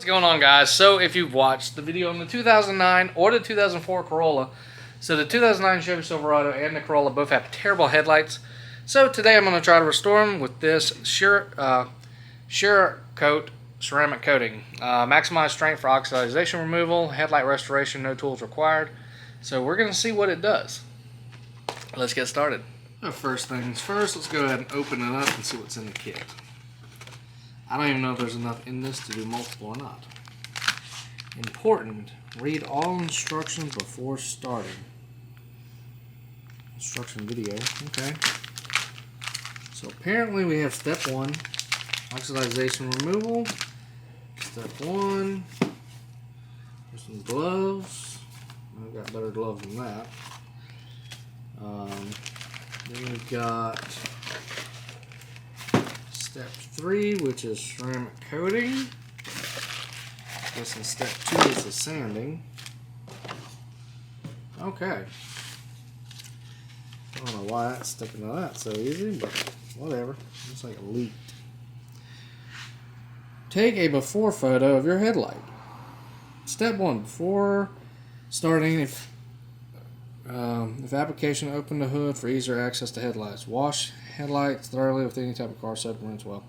What's going on, guys? So if you've watched the video on the 2009 or the 2004 Corolla, so the 2009 Chevy Silverado and the Corolla both have terrible headlights. So today I'm going to try to restore them with this CERAKOTE ceramic coating. Maximize strength for oxidization removal, headlight restoration, no tools required. So we're going to see what it does. Let's get started. First things first, let's go ahead and open it up and see what's in the kit. I don't even know if there's enough in this to do multiple or not. Important, read all instructions before starting. Instruction video, okay. So apparently we have step 1, oxidization removal. Step 1, there's some gloves. I've got better gloves than that. Then we've got step 3, which is ceramic coating. I guess in step 2 is the sanding. Okay. I don't know why that's sticking to that so easy, but whatever. Looks like it leaked. Take a before photo of your headlight. Step 1, before starting, if application, open the hood for easier access to headlights. Wash headlights thoroughly with any type of car soap and rinse well.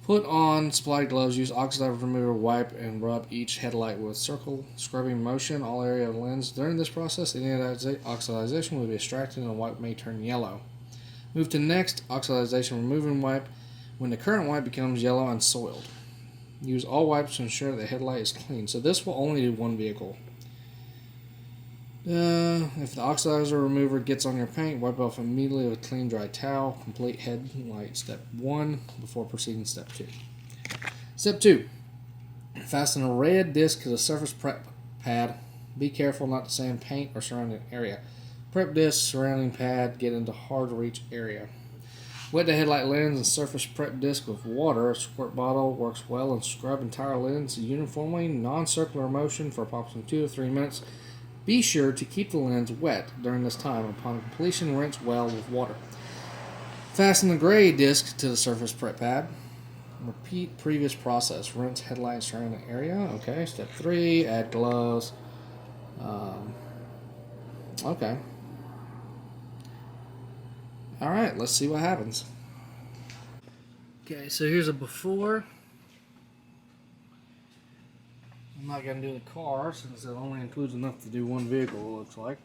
Put on supplied gloves. Use oxidizer remover, wipe, and rub each headlight with circle scrubbing motion all area of the lens. During this process, any oxidization will be extracted and the wipe may turn yellow. Move to next, oxidization removing wipe when the current wipe becomes yellow and soiled. Use all wipes to ensure the headlight is clean. So this will only do one vehicle. If the oxidizer remover gets on your paint, wipe off immediately with a clean, dry towel. Complete headlight step 1 before proceeding to step 2. Step 2. Fasten a red disc to the surface prep pad. Be careful not to sand paint or surrounding area. Prep disc, surrounding pad, get into hard to reach area. Wet the headlight lens and surface prep disc with water. A squirt bottle works well, and scrub entire lens uniformly, non-circular motion for approximately 2 to 3 minutes. Be sure to keep the lens wet during this time. Upon completion, rinse well with water. Fasten the gray disc to the surface prep pad. Repeat previous process. Rinse headlight surrounding area. Okay, step 3, add gloves. Okay. Alright, let's see what happens. Okay, so here's a before. I'm not going to do the car since it only includes enough to do one vehicle, it looks like.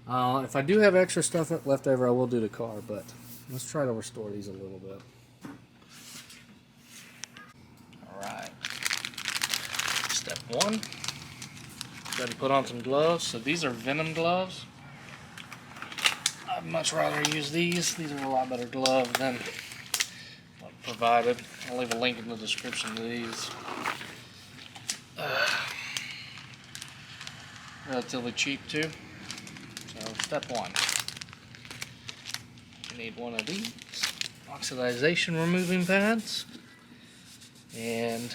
If I do have extra stuff left over, I will do the car, but let's try to restore these a little bit. Alright. Step 1. Go ahead and put on some gloves. So these are Venom gloves. I'd much rather use these. These are a lot better gloves than provided. I'll leave a link in the description to these. Relatively cheap too. So step 1. You need one of these oxidization removing pads. And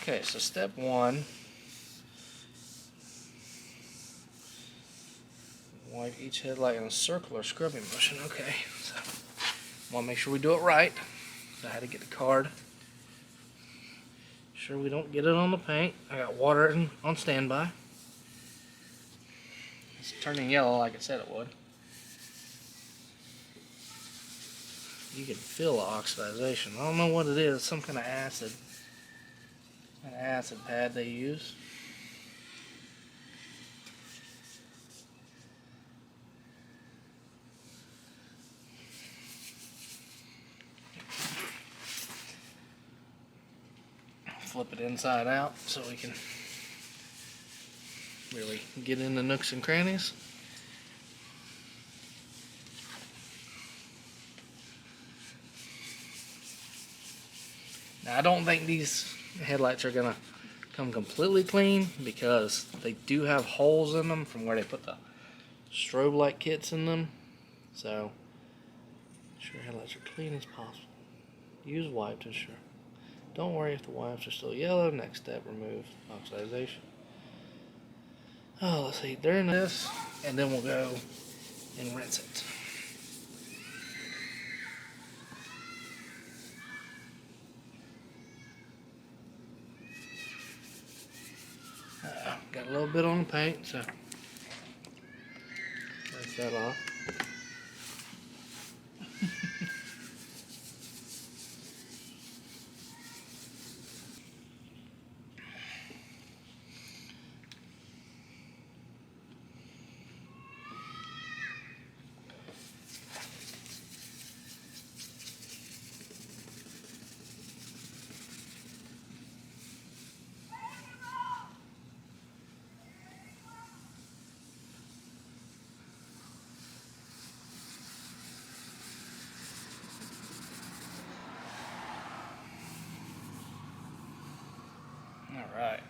okay, so step 1. Wipe each headlight in a circular scrubbing motion. Okay, so I want to make sure we do it right. So I had to get the card. Sure we don't get it on the paint. I got water on standby. It's turning yellow like it said it would. You can feel the oxidization. I don't know what it is. Some kind of acid. An acid pad they use. Flip it inside out so we can really get in the nooks and crannies. Now I don't think these headlights are gonna come completely clean because they do have holes in them from where they put the strobe light kits in them. So ensure headlights are clean as possible. Use wipe to ensure. Don't worry if the wipes are still yellow. Next step, remove oxidization. Oh, let's see, during this, and then we'll go and rinse it. a little bit on the paint, so rinse that off. All right.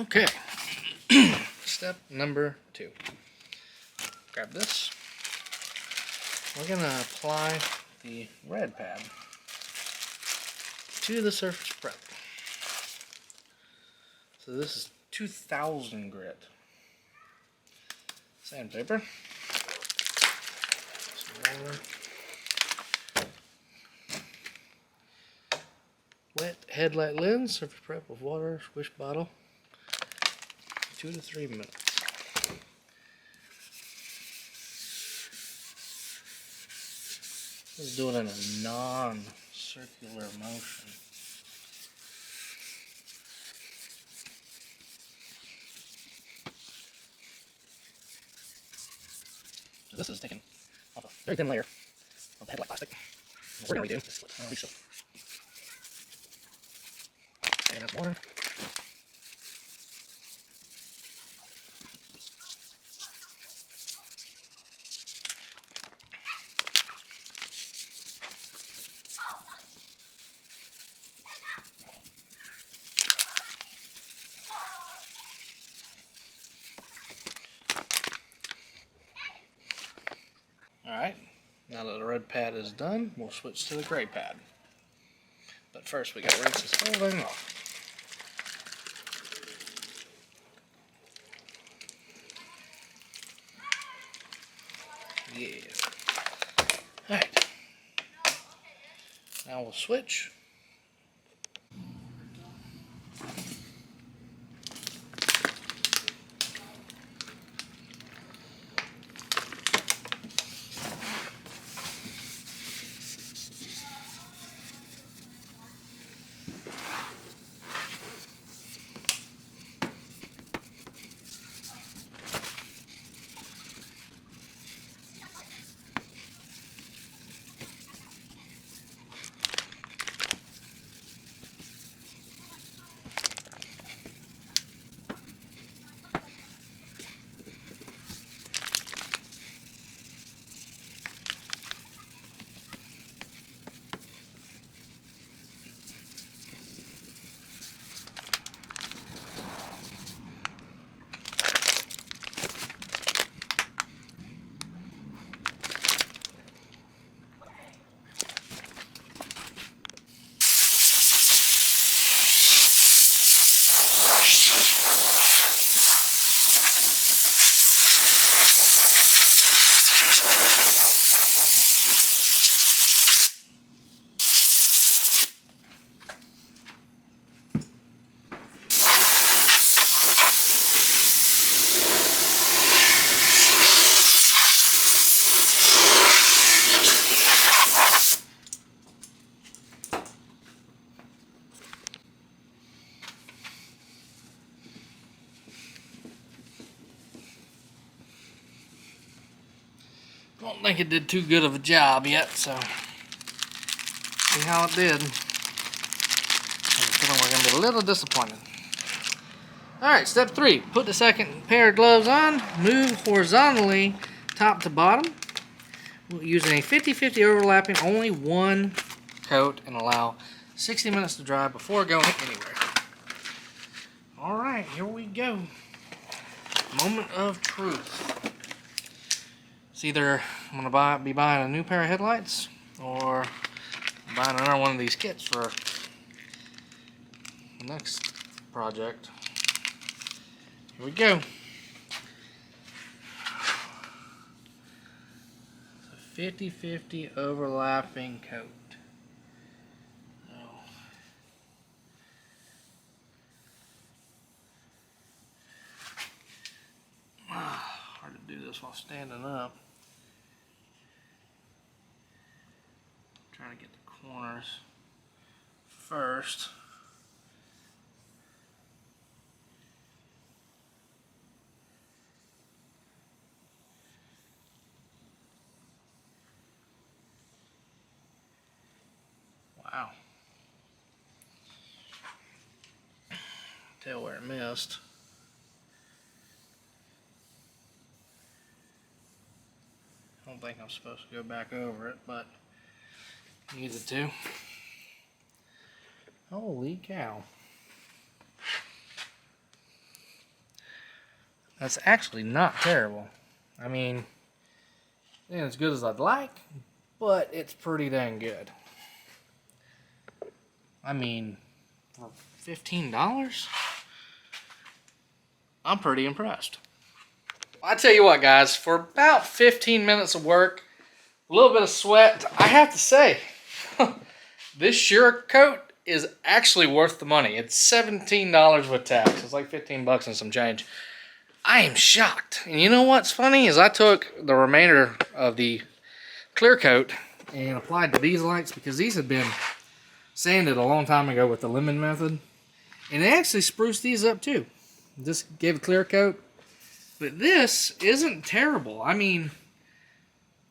Okay. Step number 2. Grab this. We're going to apply the red pad to the surface prep. So this is 2000 grit sandpaper. Some roller. Wet headlight lens, surface prep with water, squish bottle. 2 to 3 minutes. Let's do it in a non-circular motion. So this is taken off a very thin layer of the headlight plastic. What we're going to do is split it. Release it. And that's water. Alright, now that the red pad is done, we'll switch to the gray pad. But first we gotta rinse this whole thing off. Yeah. Alright. Now we'll switch. don't think it did too good of a job yet, so see how it did. We're going to be a little disappointed. Alright, step 3. Put the second pair of gloves on. Move horizontally top to bottom. Using a 50-50 overlapping, only one coat, and allow 60 minutes to dry before going anywhere. Alright, here we go. Moment of truth. It's either I'm going to be buying a new pair of headlights, or buying another one of these kits for the next project. Here we go. 50-50 overlapping coat. Hard to do this while standing up. Trying to get the corners first. Wow. Tell where it missed. I don't think I'm supposed to go back over it, but needed to. Holy cow. That's actually not terrible. I mean, it ain't as good as I'd like, but it's pretty dang good. I mean, for $15, I'm pretty impressed. I tell you what, guys, for about 15 minutes of work, a little bit of sweat, I have to say, this CERAKOTE is actually worth the money. It's $17 with tax. It's like 15 bucks and some change. I am shocked. And you know what's funny is I took the remainder of the clear coat and applied to these lights because these had been sanded a long time ago with the lemon method, and they actually spruced these up too. Just gave a clear coat, but this isn't terrible. I mean,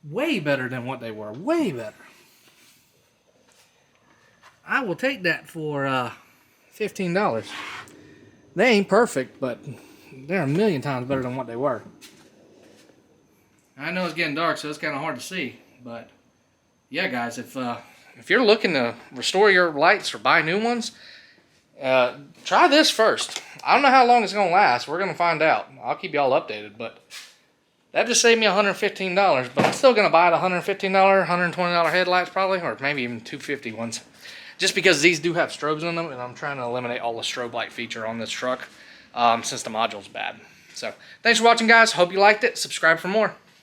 way better than what they were. Way better. I will take that for $15. They ain't perfect, but they're a million times better than what they were. I know it's getting dark, so it's kind of hard to see, but yeah, guys, if you're looking to restore your lights or buy new ones, try this first. I don't know how long it's going to last. We're going to find out. I'll keep y'all updated, but that just saved me $115. But I'm still going to buy the $115, $120 headlights probably, or maybe even $250 ones. Just because these do have strobes in them, and I'm trying to eliminate all the strobe light feature on this truck since the module's bad. So, thanks for watching, guys. Hope you liked it. Subscribe for more.